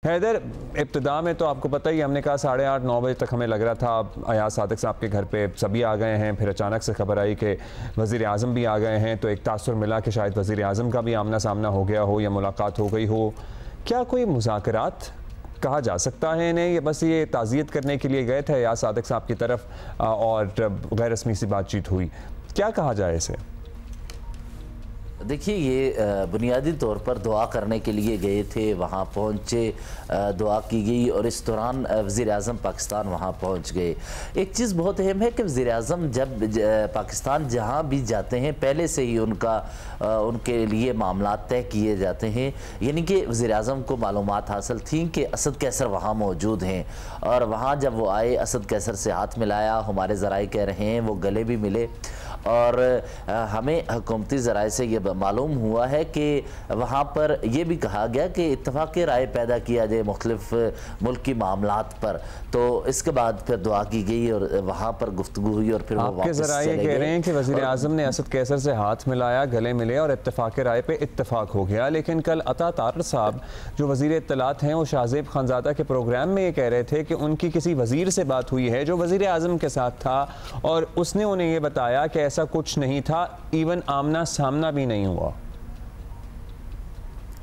हैदर, इब्तिदा में तो आपको पता ही, हमने कहा 8:30-9 बजे तक हमें लग रहा था अयाज सादिक साहब के घर पे सभी आ गए हैं। फिर अचानक से खबर आई कि वज़ीर आज़म भी आ गए हैं, तो एक तासुर मिला कि शायद वज़ीर आज़म का भी आमना सामना हो गया हो या मुलाकात हो गई हो। क्या कोई मुज़ाकरात कहा जा सकता है इन्हें, या बस ये ताज़ियत करने के लिए गए थे अयाज सादिक साहब की तरफ और गैर रस्मी सी बातचीत हुई? क्या कहा जाए इसे? देखिए, ये बुनियादी तौर पर दुआ करने के लिए गए थे, वहाँ पहुँचे, दुआ की गई और इस दौरान वज़ीर आज़म पाकिस्तान वहाँ पहुँच गए। एक चीज़ बहुत अहम है कि वज़ीर आज़म जब पाकिस्तान जहाँ भी जाते हैं पहले से ही उनके लिए मामला तय किए जाते हैं। यानी कि वज़ीर आज़म को मालूमात हासिल थी कि असद कैसर वहाँ मौजूद हैं और वहाँ जब वो आए, असद कैसर से हाथ मिलाया। हमारे ज़राए कह रहे हैं वो गले भी मिले और हमें हुकूमती ज़राए से ये मालूम हुआ है कि वहाँ पर यह भी कहा गया कि इत्तफ़ाक़ राय पैदा किया जाए मुख्तलिफ मुल्की मामलात पर। तो इसके बाद फिर दुआ की गई और वहाँ पर गुफ्तगू हुई और फिर आपके ज़राए कह रहे हैं कि वज़ीर आज़म ने असद कैसर से हाथ मिलाया, गले मिले और इत्तफ़ाक़ राय पे इत्तफ़ाक़ हो गया। लेकिन कल अता तारर साहब जो वज़ीर इत्तलात हैं, वो शाहज़ेब खानज़ादा के प्रोग्राम में ये कह रहे थे कि उनकी किसी वज़ीर से बात हुई है जो वज़ीर आज़म के साथ था और उसने उन्हें ये बताया कि ऐसा कुछ नहीं था, इवन आमना सामना भी नहीं हुआ।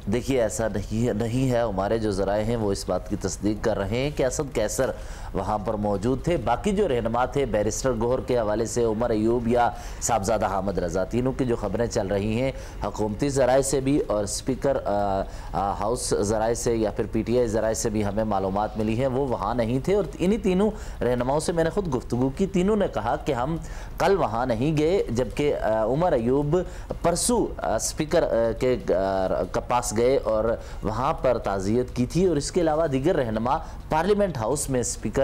देखिए, ऐसा नहीं है। हमारे जो ज़राए हैं वो इस बात की तस्दीक कर रहे हैं कि असद कैसर वहाँ पर मौजूद थे। बाकी जो रहनुमा थे, बैरिस्टर गौहर के हवाले से उमर अयूब या साहबजादा हामिद रज़ा, तीनों की जो खबरें चल रही हैं हुकूमती ज़राए से भी और स्पीकर हाउस ज़राए से या फिर PTI ज़राए से भी हमें मालूमात मिली है, वो वहाँ नहीं थे। और इन्हीं तीनों रहनुमाओं से मैंने खुद गुफ्तगू की। तीनों ने कहा कि हम कल वहाँ नहीं गए, जबकि उमर अयूब परसों स्पीकर के पास गए और वहाँ पर ताज़ियत की थी। और इसके अलावा दीगर रहनुमा पार्लियामेंट हाउस में स्पीकर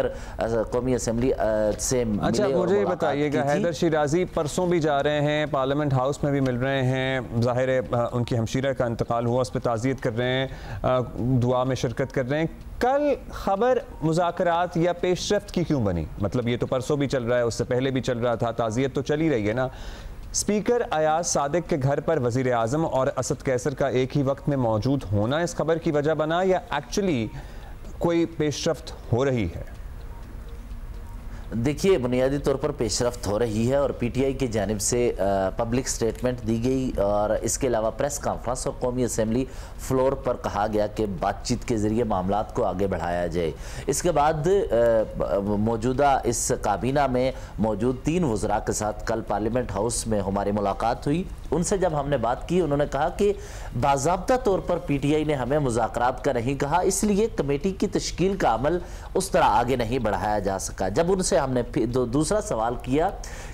कौमी असम्बली से मिले। अच्छा, मुझे बताइएगा, हैदर शिराजी परसों भी जा रहे हैं, पार्लियामेंट हाउस में भी मिल रहे हैं, ज़ाहिर है उनकी हमशीरा का इंतकाल हुआ, उस पर ताज़ियत कर रहे हैं, दुआ में शिरकत कर रहे हैं। कल खबर मुज़ाकरात या पेशरफ्त की क्यों बनी? मतलब ये तो परसों भी चल रहा है, उससे पहले भी चल रहा था, ताज़ियत तो चल ही रही है ना। स्पीकर अयाज सादिक के घर पर वज़ीर आज़म और असद कैसर का एक ही वक्त में मौजूद होना इस खबर की वजह बना, या एक्चुअली कोई पेशरफ्त हो रही है? देखिए, बुनियादी तौर पर पेशरफ्त हो रही है और PTI की जानिब से पब्लिक स्टेटमेंट दी गई और इसके अलावा प्रेस कॉन्फ्रेंस और कौमी असम्बली फ्लोर पर कहा गया कि बातचीत के ज़रिए मामलात को आगे बढ़ाया जाए। इसके बाद मौजूदा इस काबीना में मौजूद 3 वज़रा के साथ कल पार्लियामेंट हाउस में हमारी मुलाकात हुई। उनसे जब हमने बात की, उन्होंने कहा कि बाज़ाब्ता तौर पर PTI ने हमें मुज़ाकरात का नहीं कहा, इसलिए कमेटी की तश्कील का अमल उस तरह आगे नहीं बढ़ाया जा सका। जब उनसे हमने दूसरा सवाल किया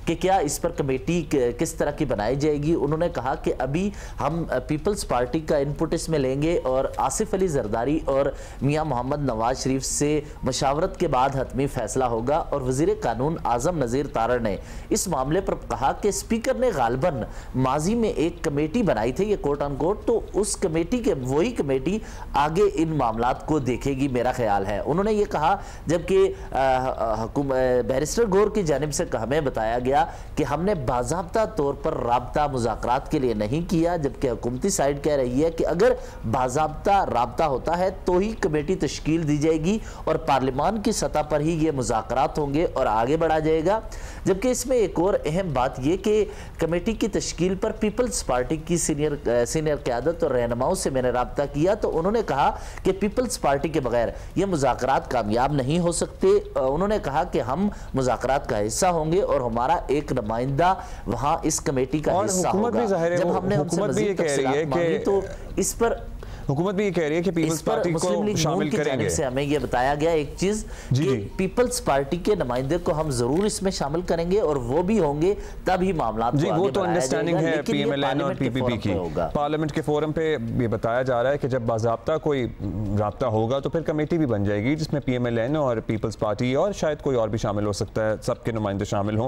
कि क्या इस पर कमेटी किस तरह की बनाई जाएगी, उन्होंने कहा कि अभी हम पीपल्स पार्टी का इनपुट इसमें लेंगे और आसिफ अली जरदारी और मियां मोहम्मद नवाज शरीफ से मशावरत के बाद हतमी फैसला होगा। और वज़ीर कानून आज़म नज़ीर तारड़ ने इस मामले पर कहा कि स्पीकर ने गालिबन माजी में एक कमेटी बनाई थी, ये कोट अन कोट, तो उस कमेटी के वही कमेटी आगे इन मामलात को देखेगी, मेरा ख्याल है। उन्होंने ये कहा, जबकि बैरिस्टर गौहर की जानिब से हमें बताया गया कि हमने बाज़ाब्ता तौर पर राब्ता मुज़ाकरात के लिए नहीं किया, जबकि हुकूमती साइड कह रही है कि अगर बाज़ाब्ता राब्ता होता है तो ही कमेटी तश्कील दी जाएगी और पार्लियामान की सतह पर ही ये मुज़ाकरात होंगे और आगे बढ़ा जाएगा। जबकि इसमें एक और अहम बात यह कि कमेटी की तश्कील पर पीपल्स पार्टी की सीनियर क़यादत और रहनुमाओं से मैंने राब्ता किया, तो उन्होंने कहा कि पीपल्स पार्टी के बगैर ये मुज़ाकरात कामयाब नहीं हो सकते। उन्होंने कहा कि हम मुज़ाकरात का हिस्सा होंगे और हमारा एक नुमाइंदा वहाँ इस कमेटी का हिस्सा होगा। जब हमने उनसे मज़ीद तफ़सीलात मांगी तो इस पर हुकूमत भी ये कह रही है कि पीपल्स पार्टी को शामिल करेंगे। से हमें ये बताया गया एक चीज कि पीपल्स पार्टी के नुमाइंदे को हम जरूर इसमें शामिल करेंगे और वो भी होंगे, तभी मामला जी, वो तो अंडरस्टैंडिंग है PMLN और PPP की। पार्लियामेंट के फोरम पे ये बताया जा रहा है कि जब बाज़ाब्ता कोई राब्ता होगा तो फिर कमेटी भी बन जाएगी जिसमें PMLN और पीपल्स पार्टी और शायद कोई और भी शामिल हो सकता है, सबके नुमाइंदे शामिल हों।